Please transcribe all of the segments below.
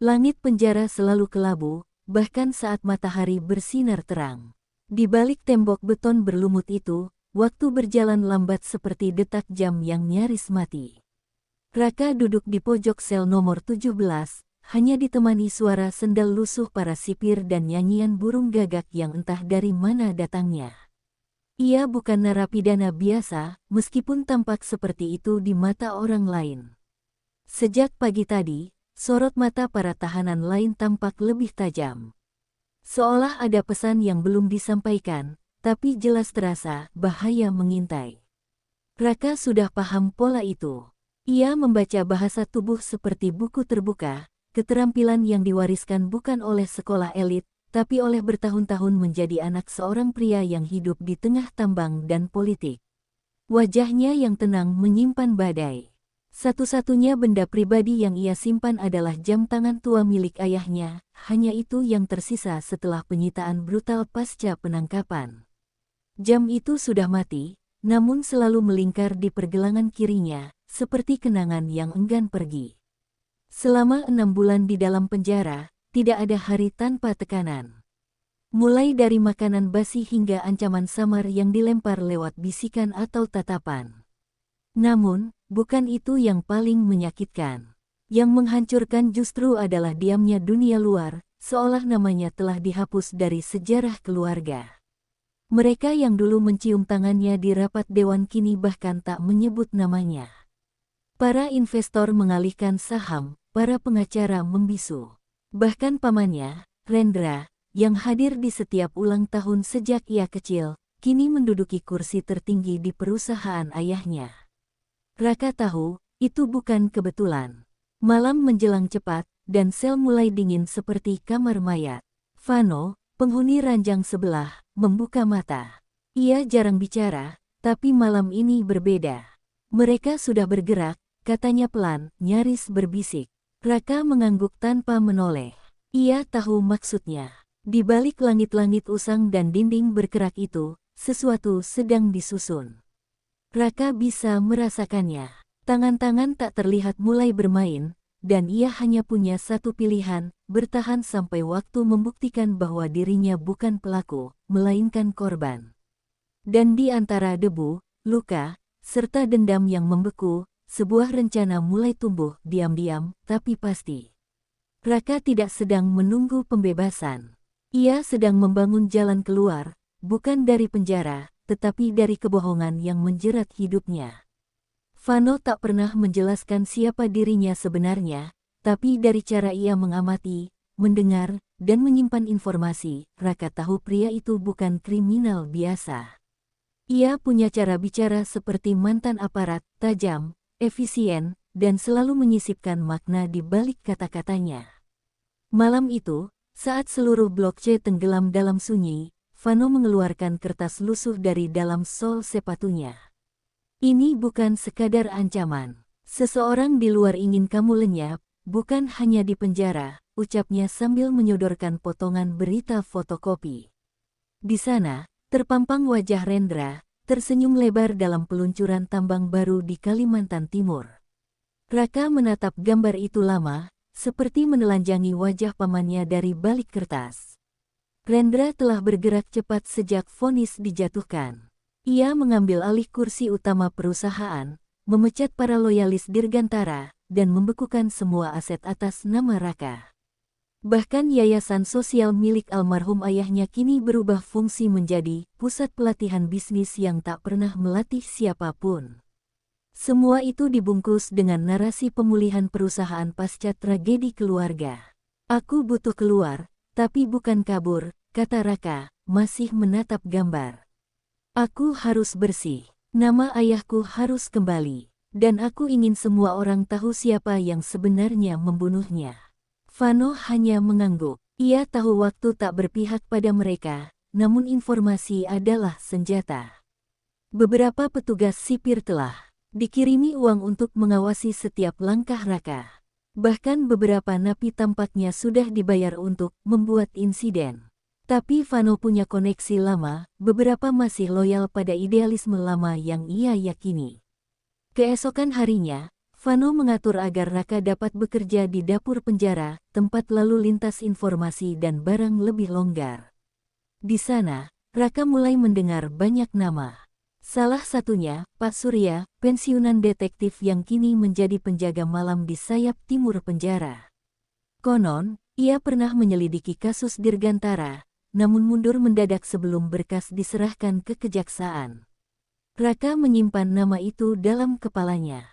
Langit penjara selalu kelabu, bahkan saat matahari bersinar terang. Di balik tembok beton berlumut itu, waktu berjalan lambat seperti detak jam yang nyaris mati. Raka duduk di pojok sel nomor 17, hanya ditemani suara sendal lusuh para sipir dan nyanyian burung gagak yang entah dari mana datangnya. Ia bukan narapidana biasa, meskipun tampak seperti itu di mata orang lain. Sejak pagi tadi, sorot mata para tahanan lain tampak lebih tajam. Seolah ada pesan yang belum disampaikan, tapi jelas terasa bahaya mengintai. Raka sudah paham pola itu. Ia membaca bahasa tubuh seperti buku terbuka, keterampilan yang diwariskan bukan oleh sekolah elit, tapi oleh bertahun-tahun menjadi anak seorang pria yang hidup di tengah tambang dan politik. Wajahnya yang tenang menyimpan badai. Satu-satunya benda pribadi yang ia simpan adalah jam tangan tua milik ayahnya, hanya itu yang tersisa setelah penyitaan brutal pasca penangkapan. Jam itu sudah mati, namun selalu melingkar di pergelangan kirinya, seperti kenangan yang enggan pergi. Selama 6 bulan di dalam penjara, tidak ada hari tanpa tekanan. Mulai dari makanan basi hingga ancaman samar yang dilempar lewat bisikan atau tatapan. Namun, bukan itu yang paling menyakitkan. Yang menghancurkan justru adalah diamnya dunia luar, seolah namanya telah dihapus dari sejarah keluarga. Mereka yang dulu mencium tangannya di rapat dewan kini bahkan tak menyebut namanya. Para investor mengalihkan saham, para pengacara membisu. Bahkan pamannya, Rendra, yang hadir di setiap ulang tahun sejak ia kecil, kini menduduki kursi tertinggi di perusahaan ayahnya. Raka tahu, itu bukan kebetulan. Malam menjelang cepat, dan sel mulai dingin seperti kamar mayat. Vano, penghuni ranjang sebelah, membuka mata. Ia jarang bicara, tapi malam ini berbeda. Mereka sudah bergerak, katanya pelan, nyaris berbisik. Raka mengangguk tanpa menoleh. Ia tahu maksudnya. Di balik langit-langit usang dan dinding berkerak itu, sesuatu sedang disusun. Raka bisa merasakannya. Tangan-tangan tak terlihat mulai bermain, dan ia hanya punya satu pilihan, bertahan sampai waktu membuktikan bahwa dirinya bukan pelaku, melainkan korban. Dan di antara debu, luka, serta dendam yang membeku, sebuah rencana mulai tumbuh diam-diam, tapi pasti. Raka tidak sedang menunggu pembebasan. Ia sedang membangun jalan keluar, bukan dari penjara, tetapi dari kebohongan yang menjerat hidupnya. Vano tak pernah menjelaskan siapa dirinya sebenarnya, tapi dari cara ia mengamati, mendengar, dan menyimpan informasi, Raka tahu pria itu bukan kriminal biasa. Ia punya cara bicara seperti mantan aparat, tajam, efisien, dan selalu menyisipkan makna di balik kata-katanya. Malam itu, saat seluruh blok C tenggelam dalam sunyi, Vano mengeluarkan kertas lusuh dari dalam sol sepatunya. Ini bukan sekadar ancaman. Seseorang di luar ingin kamu lenyap, bukan hanya di penjara, ucapnya sambil menyodorkan potongan berita fotokopi. Di sana, terpampang wajah Rendra, tersenyum lebar dalam peluncuran tambang baru di Kalimantan Timur. Raka menatap gambar itu lama, seperti menelanjangi wajah pamannya dari balik kertas. Rendra telah bergerak cepat sejak vonis dijatuhkan. Ia mengambil alih kursi utama perusahaan, memecat para loyalis Dirgantara, dan membekukan semua aset atas nama Raka. Bahkan yayasan sosial milik almarhum ayahnya kini berubah fungsi menjadi pusat pelatihan bisnis yang tak pernah melatih siapapun. Semua itu dibungkus dengan narasi pemulihan perusahaan pasca tragedi keluarga. Aku butuh keluar, tapi bukan kabur, kata Raka, masih menatap gambar. Aku harus bersih, nama ayahku harus kembali, dan aku ingin semua orang tahu siapa yang sebenarnya membunuhnya. Vano hanya mengangguk. Ia tahu waktu tak berpihak pada mereka, namun informasi adalah senjata. Beberapa petugas sipir telah dikirimi uang untuk mengawasi setiap langkah Raka. Bahkan beberapa napi tampaknya sudah dibayar untuk membuat insiden. Tapi Vano punya koneksi lama, beberapa masih loyal pada idealisme lama yang ia yakini. Keesokan harinya, Vano mengatur agar Raka dapat bekerja di dapur penjara, tempat lalu lintas informasi dan barang lebih longgar. Di sana, Raka mulai mendengar banyak nama. Salah satunya, Pak Surya, pensiunan detektif yang kini menjadi penjaga malam di sayap timur penjara. Konon, ia pernah menyelidiki kasus Dirgantara, namun mundur mendadak sebelum berkas diserahkan ke kejaksaan. Raka menyimpan nama itu dalam kepalanya.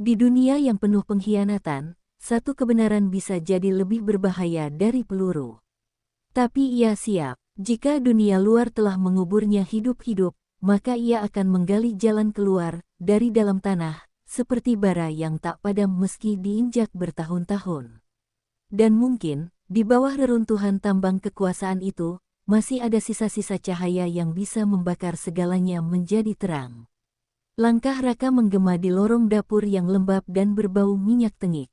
Di dunia yang penuh pengkhianatan, satu kebenaran bisa jadi lebih berbahaya dari peluru. Tapi ia siap, jika dunia luar telah menguburnya hidup-hidup, maka ia akan menggali jalan keluar dari dalam tanah, seperti bara yang tak padam meski diinjak bertahun-tahun. Dan mungkin, di bawah reruntuhan tambang kekuasaan itu, masih ada sisa-sisa cahaya yang bisa membakar segalanya menjadi terang. Langkah Raka menggema di lorong dapur yang lembab dan berbau minyak tengik.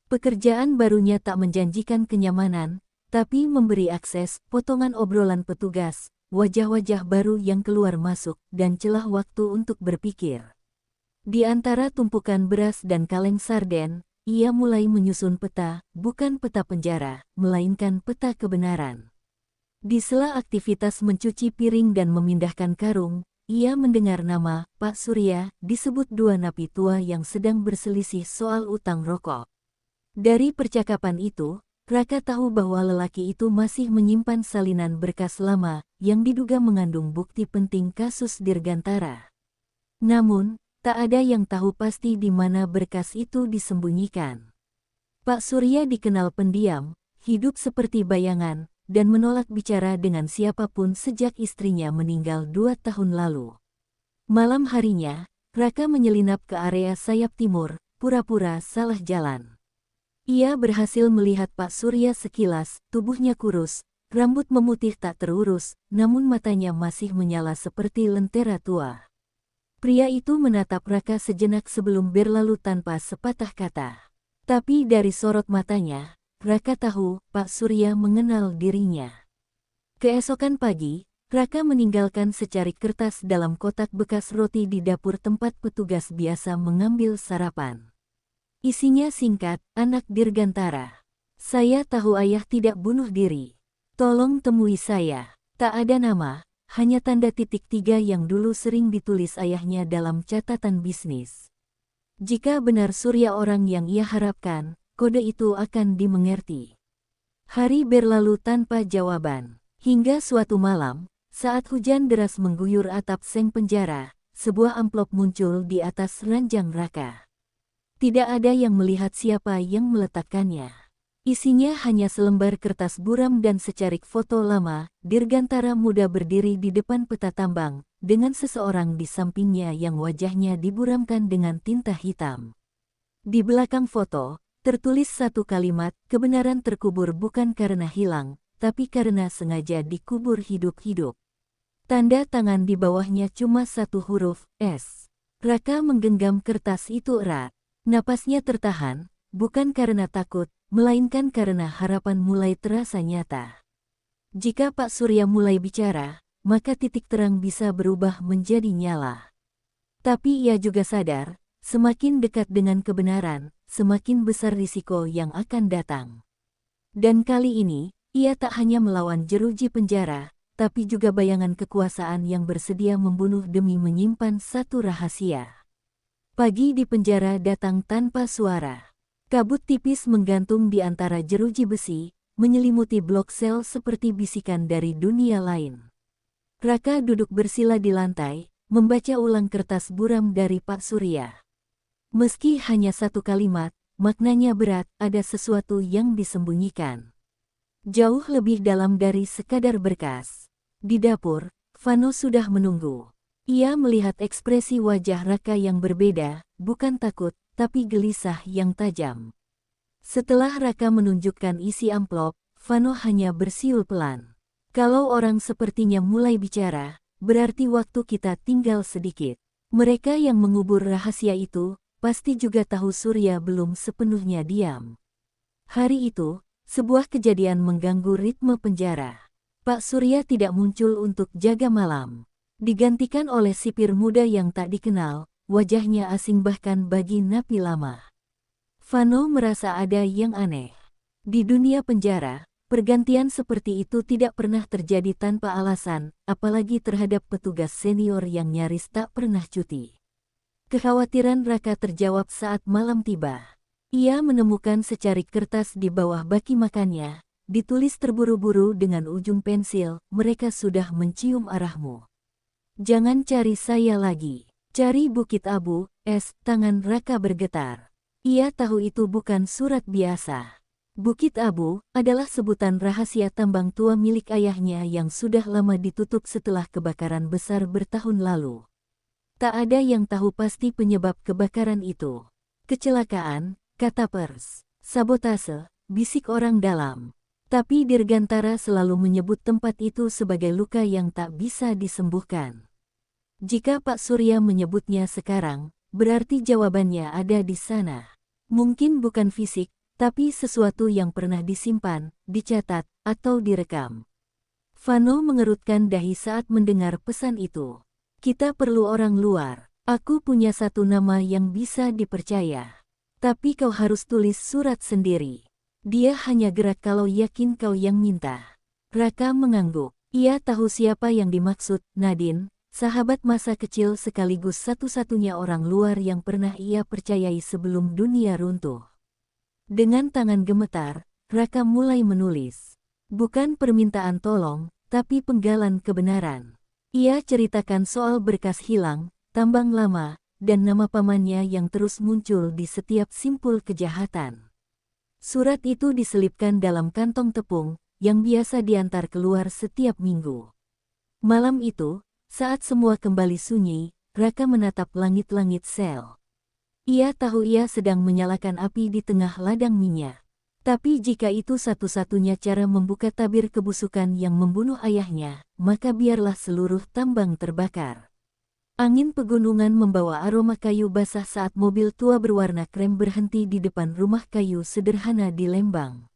Pekerjaan barunya tak menjanjikan kenyamanan, tapi memberi akses, potongan obrolan petugas, wajah-wajah baru yang keluar masuk, dan celah waktu untuk berpikir. Di antara tumpukan beras dan kaleng sarden, ia mulai menyusun peta, bukan peta penjara, melainkan peta kebenaran. Di sela aktivitas mencuci piring dan memindahkan karung, ia mendengar nama Pak Surya disebut dua napi tua yang sedang berselisih soal utang rokok. Dari percakapan itu, Raka tahu bahwa lelaki itu masih menyimpan salinan berkas lama yang diduga mengandung bukti penting kasus Dirgantara. Namun, tak ada yang tahu pasti di mana berkas itu disembunyikan. Pak Surya dikenal pendiam, hidup seperti bayangan, dan menolak bicara dengan siapapun sejak istrinya meninggal 2 tahun lalu. Malam harinya, Raka menyelinap ke area sayap timur, pura-pura salah jalan. Ia berhasil melihat Pak Surya sekilas, tubuhnya kurus, rambut memutih tak terurus, namun matanya masih menyala seperti lentera tua. Pria itu menatap Raka sejenak sebelum berlalu tanpa sepatah kata. Tapi dari sorot matanya, Raka tahu Pak Surya mengenal dirinya. Keesokan pagi, Raka meninggalkan secarik kertas dalam kotak bekas roti di dapur tempat petugas biasa mengambil sarapan. Isinya singkat, anak Dirgantara. Saya tahu ayah tidak bunuh diri. Tolong temui saya. Tak ada nama, hanya tanda titik 3 yang dulu sering ditulis ayahnya dalam catatan bisnis. Jika benar Surya orang yang ia harapkan, kode itu akan dimengerti. Hari berlalu tanpa jawaban. Hingga suatu malam, saat hujan deras mengguyur atap seng penjara, sebuah amplop muncul di atas ranjang Raka. Tidak ada yang melihat siapa yang meletakkannya. Isinya hanya selembar kertas buram dan secarik foto lama, Dirgantara muda berdiri di depan peta tambang, dengan seseorang di sampingnya yang wajahnya diburamkan dengan tinta hitam. Di belakang foto, tertulis satu kalimat, kebenaran terkubur bukan karena hilang, tapi karena sengaja dikubur hidup-hidup. Tanda tangan di bawahnya cuma satu huruf, S. Raka menggenggam kertas itu erat. Napasnya tertahan, bukan karena takut, melainkan karena harapan mulai terasa nyata. Jika Pak Surya mulai bicara, maka titik terang bisa berubah menjadi nyala. Tapi ia juga sadar, semakin dekat dengan kebenaran, semakin besar risiko yang akan datang. Dan kali ini, ia tak hanya melawan jeruji penjara, tapi juga bayangan kekuasaan yang bersedia membunuh demi menyimpan satu rahasia. Pagi di penjara datang tanpa suara. Kabut tipis menggantung di antara jeruji besi, menyelimuti blok sel seperti bisikan dari dunia lain. Raka duduk bersila di lantai, membaca ulang kertas buram dari Pak Surya. Meski hanya satu kalimat, maknanya berat, ada sesuatu yang disembunyikan. Jauh lebih dalam dari sekadar berkas. Di dapur, Vano sudah menunggu. Ia melihat ekspresi wajah Raka yang berbeda, bukan takut, tapi gelisah yang tajam. Setelah Raka menunjukkan isi amplop, Vano hanya bersiul pelan. Kalau orang sepertinya mulai bicara, berarti waktu kita tinggal sedikit. Mereka yang mengubur rahasia itu, pasti juga tahu Surya belum sepenuhnya diam. Hari itu, sebuah kejadian mengganggu ritme penjara. Pak Surya tidak muncul untuk jaga malam. Digantikan oleh sipir muda yang tak dikenal, wajahnya asing bahkan bagi napi lama. Vano merasa ada yang aneh. Di dunia penjara, pergantian seperti itu tidak pernah terjadi tanpa alasan, apalagi terhadap petugas senior yang nyaris tak pernah cuti. Kekhawatiran Raka terjawab saat malam tiba. Ia menemukan secarik kertas di bawah baki makannya, ditulis terburu-buru dengan ujung pensil, "Mereka sudah mencium arahmu. Jangan cari saya lagi. Cari Bukit Abu." Tangan Raka bergetar. Ia tahu itu bukan surat biasa. Bukit Abu adalah sebutan rahasia tambang tua milik ayahnya yang sudah lama ditutup setelah kebakaran besar bertahun lalu. Tak ada yang tahu pasti penyebab kebakaran itu. Kecelakaan, kata Pers. Sabotase, bisik orang dalam. Tapi Dirgantara selalu menyebut tempat itu sebagai luka yang tak bisa disembuhkan. Jika Pak Surya menyebutnya sekarang, berarti jawabannya ada di sana. Mungkin bukan fisik, tapi sesuatu yang pernah disimpan, dicatat, atau direkam. Vano mengerutkan dahi saat mendengar pesan itu. Kita perlu orang luar. Aku punya satu nama yang bisa dipercaya. Tapi kau harus tulis surat sendiri. Dia hanya gerak kalau yakin kau yang minta. Raka mengangguk. Ia tahu siapa yang dimaksud, Nadine, sahabat masa kecil sekaligus satu-satunya orang luar yang pernah ia percayai sebelum dunia runtuh. Dengan tangan gemetar, Raka mulai menulis. Bukan permintaan tolong, tapi penggalan kebenaran. Ia ceritakan soal berkas hilang, tambang lama, dan nama pamannya yang terus muncul di setiap simpul kejahatan. Surat itu diselipkan dalam kantong tepung, yang biasa diantar keluar setiap minggu. Malam itu, saat semua kembali sunyi, Raka menatap langit-langit sel. Ia tahu ia sedang menyalakan api di tengah ladang minyak. Tapi jika itu satu-satunya cara membuka tabir kebusukan yang membunuh ayahnya, maka biarlah seluruh tambang terbakar. Angin pegunungan membawa aroma kayu basah saat mobil tua berwarna krem berhenti di depan rumah kayu sederhana di Lembang.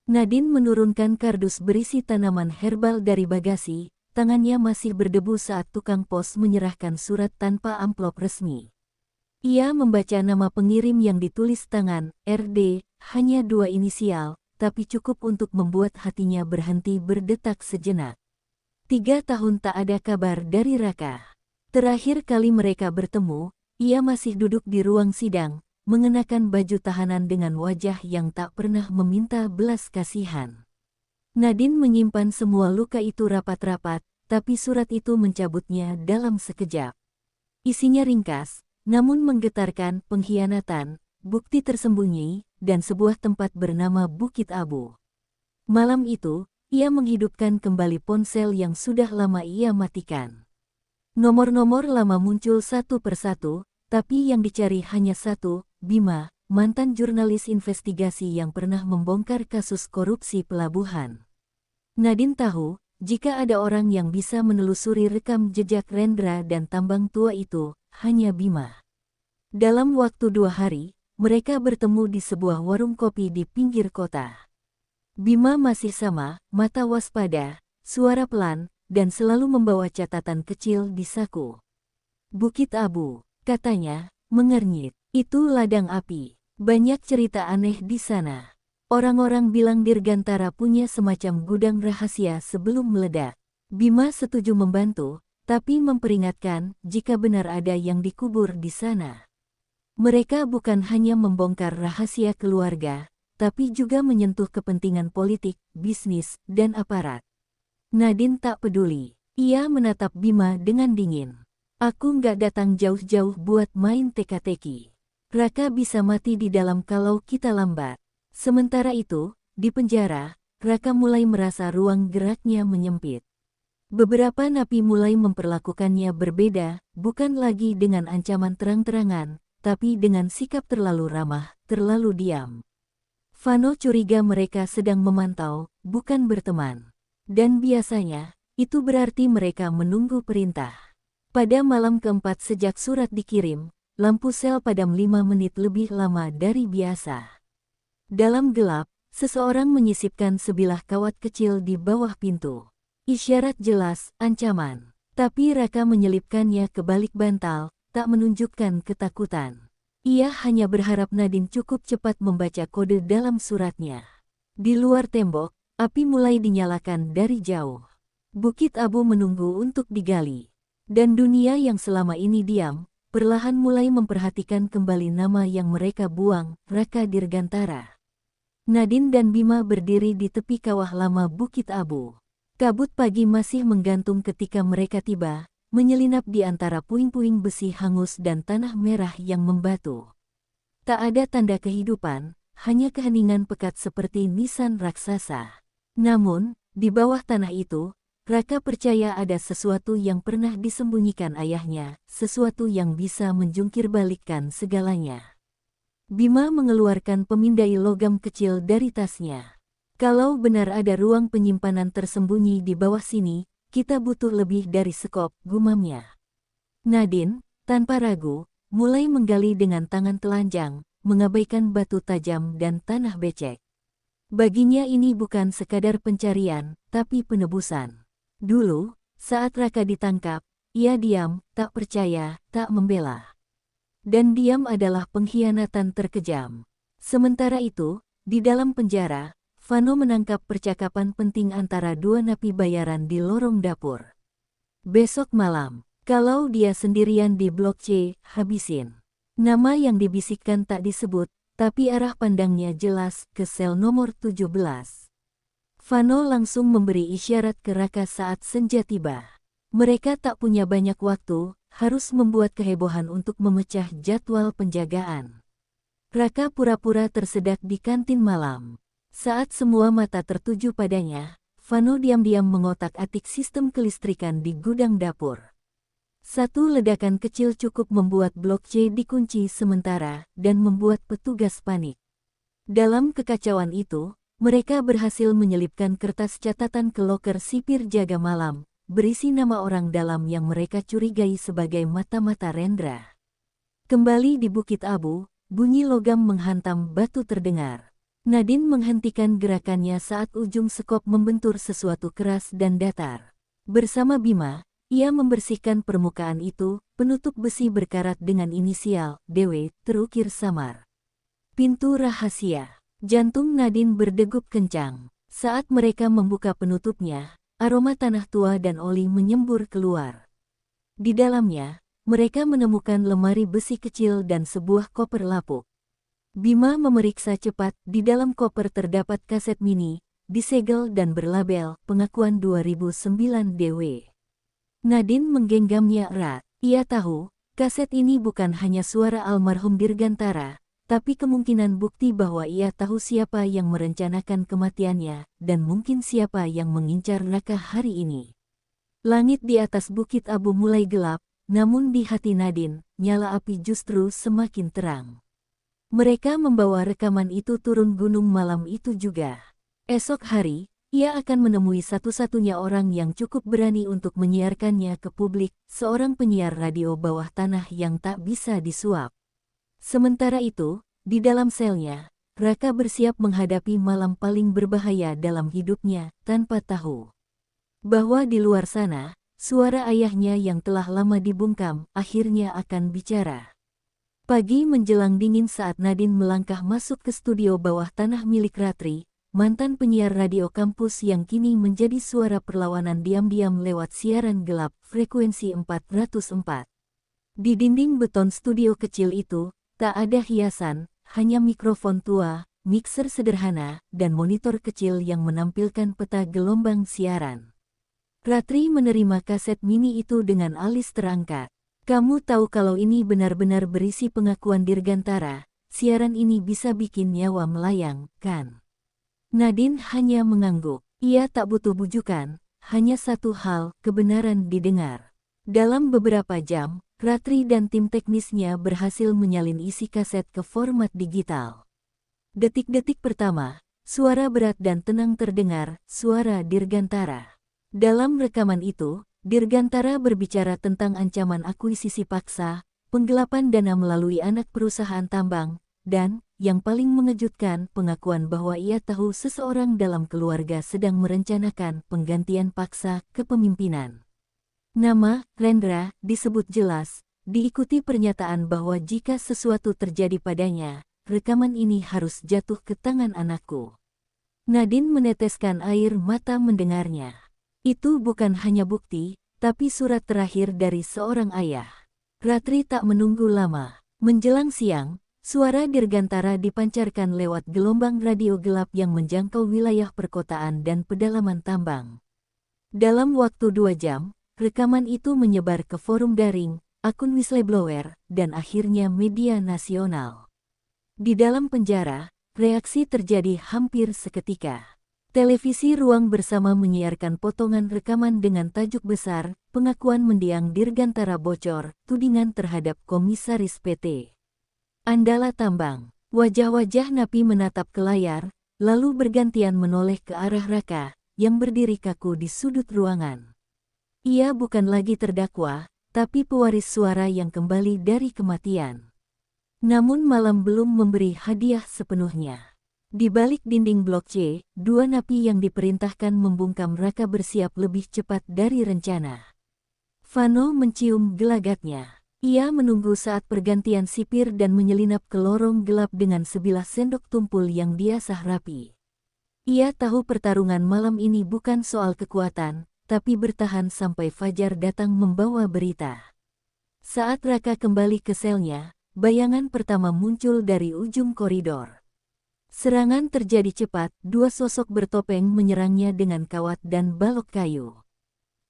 Nadine menurunkan kardus berisi tanaman herbal dari bagasi, tangannya masih berdebu saat tukang pos menyerahkan surat tanpa amplop resmi. Ia membaca nama pengirim yang ditulis tangan, RD, hanya 2 inisial, tapi cukup untuk membuat hatinya berhenti berdetak sejenak. 3 tahun tak ada kabar dari Raka. Terakhir kali mereka bertemu, ia masih duduk di ruang sidang, mengenakan baju tahanan dengan wajah yang tak pernah meminta belas kasihan. Nadine menyimpan semua luka itu rapat-rapat, tapi surat itu mencabutnya dalam sekejap. Isinya ringkas, namun menggetarkan, pengkhianatan, bukti tersembunyi, dan sebuah tempat bernama Bukit Abu. Malam itu, ia menghidupkan kembali ponsel yang sudah lama ia matikan. Nomor-nomor lama muncul satu persatu, tapi yang dicari hanya satu, Bima, mantan jurnalis investigasi yang pernah membongkar kasus korupsi pelabuhan. Nadine tahu, jika ada orang yang bisa menelusuri rekam jejak Rendra dan tambang tua itu, hanya Bima. Dalam waktu 2 hari, mereka bertemu di sebuah warung kopi di pinggir kota. Bima masih sama, mata waspada, suara pelan, dan selalu membawa catatan kecil di saku. Bukit Abu, katanya, mengernyit. Itu ladang api. Banyak cerita aneh di sana. Orang-orang bilang Dirgantara punya semacam gudang rahasia sebelum meledak. Bima setuju membantu, tapi memperingatkan jika benar ada yang dikubur di sana. Mereka bukan hanya membongkar rahasia keluarga, tapi juga menyentuh kepentingan politik, bisnis, dan aparat. Nadine tak peduli. Ia menatap Bima dengan dingin. Aku nggak datang jauh-jauh buat main teka-teki. Raka bisa mati di dalam kalau kita lambat. Sementara itu, di penjara, Raka mulai merasa ruang geraknya menyempit. Beberapa napi mulai memperlakukannya berbeda, bukan lagi dengan ancaman terang-terangan, tapi dengan sikap terlalu ramah, terlalu diam. Vano curiga mereka sedang memantau, bukan berteman. Dan biasanya, itu berarti mereka menunggu perintah. Pada malam keempat sejak surat dikirim, lampu sel padam 5 menit lebih lama dari biasa. Dalam gelap, seseorang menyisipkan sebilah kawat kecil di bawah pintu. Isyarat jelas, ancaman. Tapi Raka menyelipkannya ke balik bantal, tak menunjukkan ketakutan. Ia hanya berharap Nadine cukup cepat membaca kode dalam suratnya. Di luar tembok, api mulai dinyalakan dari jauh. Bukit abu menunggu untuk digali. Dan dunia yang selama ini diam, perlahan mulai memperhatikan kembali nama yang mereka buang, Raka Dirgantara. Nadine dan Bima berdiri di tepi kawah lama Bukit Abu. Kabut pagi masih menggantung ketika mereka tiba, menyelinap di antara puing-puing besi hangus dan tanah merah yang membatu. Tak ada tanda kehidupan, hanya keheningan pekat seperti nisan raksasa. Namun, di bawah tanah itu, Raka percaya ada sesuatu yang pernah disembunyikan ayahnya, sesuatu yang bisa menjungkirbalikkan segalanya. Bima mengeluarkan pemindai logam kecil dari tasnya. Kalau benar ada ruang penyimpanan tersembunyi di bawah sini, kita butuh lebih dari sekop, gumamnya. Nadine, tanpa ragu, mulai menggali dengan tangan telanjang, mengabaikan batu tajam dan tanah becek. Baginya ini bukan sekadar pencarian, tapi penebusan. Dulu, saat Raka ditangkap, ia diam, tak percaya, tak membela. Dan diam adalah pengkhianatan terkejam. Sementara itu, di dalam penjara, Vano menangkap percakapan penting antara dua napi bayaran di lorong dapur. Besok malam, kalau dia sendirian di Blok C, habisin. Nama yang dibisikkan tak disebut, tapi arah pandangnya jelas ke sel nomor 17. Vano langsung memberi isyarat ke Raka saat senja tiba. Mereka tak punya banyak waktu, harus membuat kehebohan untuk memecah jadwal penjagaan. Raka pura-pura tersedak di kantin malam. Saat semua mata tertuju padanya, Vano diam-diam mengotak-atik sistem kelistrikan di gudang dapur. Satu ledakan kecil cukup membuat Blok C dikunci sementara dan membuat petugas panik. Dalam kekacauan itu, mereka berhasil menyelipkan kertas catatan ke loker sipir jaga malam, berisi nama orang dalam yang mereka curigai sebagai mata-mata Rendra. Kembali di Bukit Abu, bunyi logam menghantam batu terdengar. Nadine menghentikan gerakannya saat ujung sekop membentur sesuatu keras dan datar. Bersama Bima, ia membersihkan permukaan itu, penutup besi berkarat dengan inisial DW terukir samar. Pintu rahasia. Jantung Nadine berdegup kencang. Saat mereka membuka penutupnya, aroma tanah tua dan oli menyembur keluar. Di dalamnya, mereka menemukan lemari besi kecil dan sebuah koper lapuk. Bima memeriksa cepat, di dalam koper terdapat kaset mini, disegel dan berlabel pengakuan 2009 DW. Nadine menggenggamnya erat. Ia tahu, kaset ini bukan hanya suara almarhum Dirgantara, tapi kemungkinan bukti bahwa ia tahu siapa yang merencanakan kematiannya, dan mungkin siapa yang mengincar Raka hari ini. Langit di atas Bukit Abu mulai gelap, namun di hati Nadine, nyala api justru semakin terang. Mereka membawa rekaman itu turun gunung malam itu juga. Esok hari, ia akan menemui satu-satunya orang yang cukup berani untuk menyiarkannya ke publik, seorang penyiar radio bawah tanah yang tak bisa disuap. Sementara itu, di dalam selnya, Raka bersiap menghadapi malam paling berbahaya dalam hidupnya, tanpa tahu bahwa di luar sana, suara ayahnya yang telah lama dibungkam, akhirnya akan bicara. Pagi menjelang dingin saat Nadine melangkah masuk ke studio bawah tanah milik Ratri, mantan penyiar radio kampus yang kini menjadi suara perlawanan diam-diam lewat siaran gelap, frekuensi 404. Di dinding beton studio kecil itu, tak ada hiasan, hanya mikrofon tua, mixer sederhana, dan monitor kecil yang menampilkan peta gelombang siaran. Ratri menerima kaset mini itu dengan alis terangkat. Kamu tahu kalau ini benar-benar berisi pengakuan Dirgantara, siaran ini bisa bikin nyawa melayang, kan? Nadine hanya mengangguk. Ia tak butuh bujukan, hanya satu hal, kebenaran didengar. Dalam beberapa jam, Ratri dan tim teknisnya berhasil menyalin isi kaset ke format digital. Detik-detik pertama, suara berat dan tenang terdengar, suara Dirgantara. Dalam rekaman itu, Dirgantara berbicara tentang ancaman akuisisi paksa, penggelapan dana melalui anak perusahaan tambang, dan, yang paling mengejutkan, pengakuan bahwa ia tahu seseorang dalam keluarga sedang merencanakan penggantian paksa kepemimpinan. Nama, Rendra, disebut jelas, diikuti pernyataan bahwa jika sesuatu terjadi padanya, rekaman ini harus jatuh ke tangan anakku. Nadine meneteskan air mata mendengarnya. Itu bukan hanya bukti, tapi surat terakhir dari seorang ayah. Ratri tak menunggu lama. Menjelang siang, suara dirgantara dipancarkan lewat gelombang radio gelap yang menjangkau wilayah perkotaan dan pedalaman tambang. Dalam waktu 2 jam, rekaman itu menyebar ke forum daring, akun whistleblower, dan akhirnya media nasional. Di dalam penjara, reaksi terjadi hampir seketika. Televisi Ruang Bersama menyiarkan potongan rekaman dengan tajuk besar, pengakuan mendiang Dirgantara bocor, tudingan terhadap Komisaris PT Andala Tambang. Wajah-wajah napi menatap ke layar, lalu bergantian menoleh ke arah Raka, yang berdiri kaku di sudut ruangan. Ia bukan lagi terdakwa, tapi pewaris suara yang kembali dari kematian. Namun malam belum memberi hadiah sepenuhnya. Di balik dinding blok C, 2 napi yang diperintahkan membungkam Raka bersiap lebih cepat dari rencana. Vano mencium gelagatnya. Ia menunggu saat pergantian sipir dan menyelinap ke lorong gelap dengan sebilah sendok tumpul yang diasah rapi. Ia tahu pertarungan malam ini bukan soal kekuatan, tapi bertahan sampai fajar datang membawa berita. Saat Raka kembali ke selnya, bayangan pertama muncul dari ujung koridor. Serangan terjadi cepat, 2 sosok bertopeng menyerangnya dengan kawat dan balok kayu.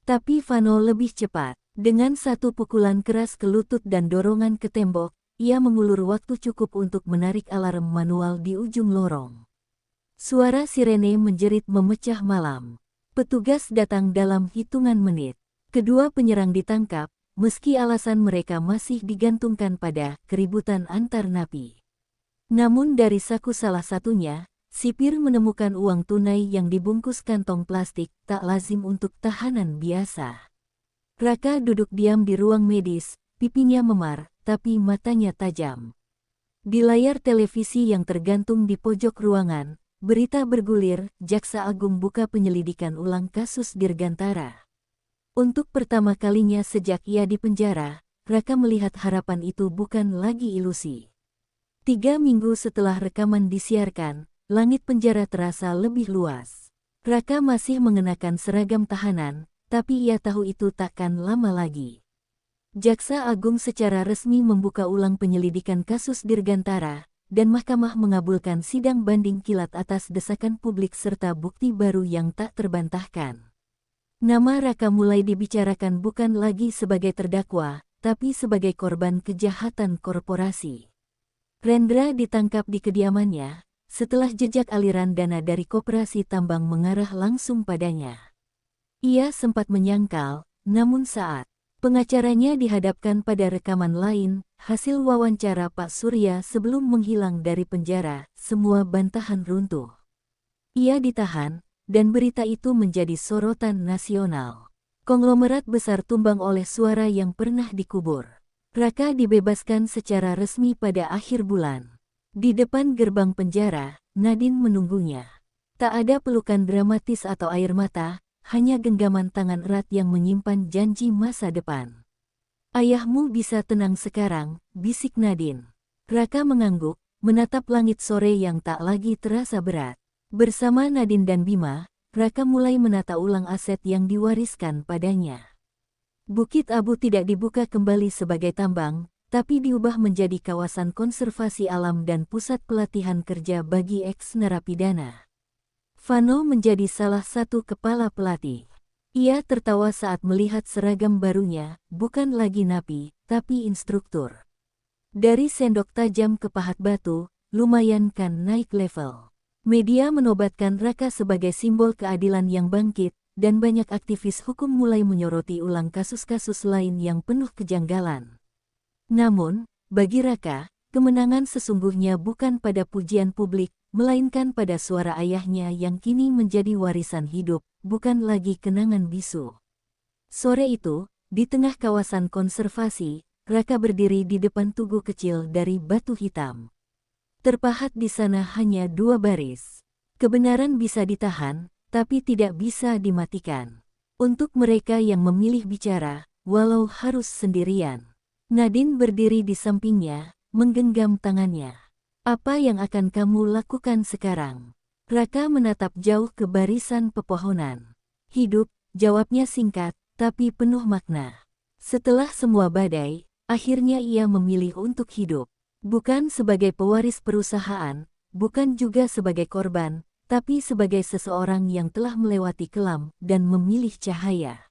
Tapi Vano lebih cepat. Dengan 1 pukulan keras ke lutut dan dorongan ke tembok, ia mengulur waktu cukup untuk menarik alarm manual di ujung lorong. Suara sirene menjerit memecah malam. Petugas datang dalam hitungan menit. Kedua penyerang ditangkap, meski alasan mereka masih digantungkan pada keributan antar napi. Namun dari saku salah satunya, sipir menemukan uang tunai yang dibungkus kantong plastik tak lazim untuk tahanan biasa. Raka duduk diam di ruang medis, pipinya memar, tapi matanya tajam. Di layar televisi yang tergantung di pojok ruangan, berita bergulir, Jaksa Agung buka penyelidikan ulang kasus Dirgantara. Untuk pertama kalinya sejak ia di penjara, Raka melihat harapan itu bukan lagi ilusi. 3 minggu setelah rekaman disiarkan, langit penjara terasa lebih luas. Raka masih mengenakan seragam tahanan, tapi ia tahu itu takkan lama lagi. Jaksa Agung secara resmi membuka ulang penyelidikan kasus Dirgantara, dan mahkamah mengabulkan sidang banding kilat atas desakan publik serta bukti baru yang tak terbantahkan. Nama Raka mulai dibicarakan bukan lagi sebagai terdakwa, tapi sebagai korban kejahatan korporasi. Rendra ditangkap di kediamannya, setelah jejak aliran dana dari koperasi tambang mengarah langsung padanya. Ia sempat menyangkal, namun saat pengacaranya dihadapkan pada rekaman lain, hasil wawancara Pak Surya sebelum menghilang dari penjara, semua bantahan runtuh. Ia ditahan, dan berita itu menjadi sorotan nasional. Konglomerat besar tumbang oleh suara yang pernah dikubur. Raka dibebaskan secara resmi pada akhir bulan. Di depan gerbang penjara, Nadine menunggunya. Tak ada pelukan dramatis atau air mata, hanya genggaman tangan erat yang menyimpan janji masa depan. "Ayahmu bisa tenang sekarang," bisik Nadine. Raka mengangguk, menatap langit sore yang tak lagi terasa berat. Bersama Nadine dan Bima, Raka mulai menata ulang aset yang diwariskan padanya. Bukit Abu tidak dibuka kembali sebagai tambang, tapi diubah menjadi kawasan konservasi alam dan pusat pelatihan kerja bagi eks-narapidana. Vano menjadi salah satu kepala pelatih. Ia tertawa saat melihat seragam barunya, bukan lagi napi, tapi instruktur. Dari sendok tajam ke pahat batu, lumayan kan naik level. Media menobatkan Raka sebagai simbol keadilan yang bangkit, dan banyak aktivis hukum mulai menyoroti ulang kasus-kasus lain yang penuh kejanggalan. Namun, bagi Raka, kemenangan sesungguhnya bukan pada pujian publik, melainkan pada suara ayahnya yang kini menjadi warisan hidup, bukan lagi kenangan bisu. Sore itu, di tengah kawasan konservasi, Raka berdiri di depan tugu kecil dari batu hitam. Terpahat di sana hanya 2 baris. Kebenaran bisa ditahan, tapi tidak bisa dimatikan. Untuk mereka yang memilih bicara, walau harus sendirian. Nadine berdiri di sampingnya, menggenggam tangannya. Apa yang akan kamu lakukan sekarang? Raka menatap jauh ke barisan pepohonan. Hidup, jawabnya singkat, tapi penuh makna. Setelah semua badai, akhirnya ia memilih untuk hidup. Bukan sebagai pewaris perusahaan, bukan juga sebagai korban, tapi sebagai seseorang yang telah melewati kelam dan memilih cahaya.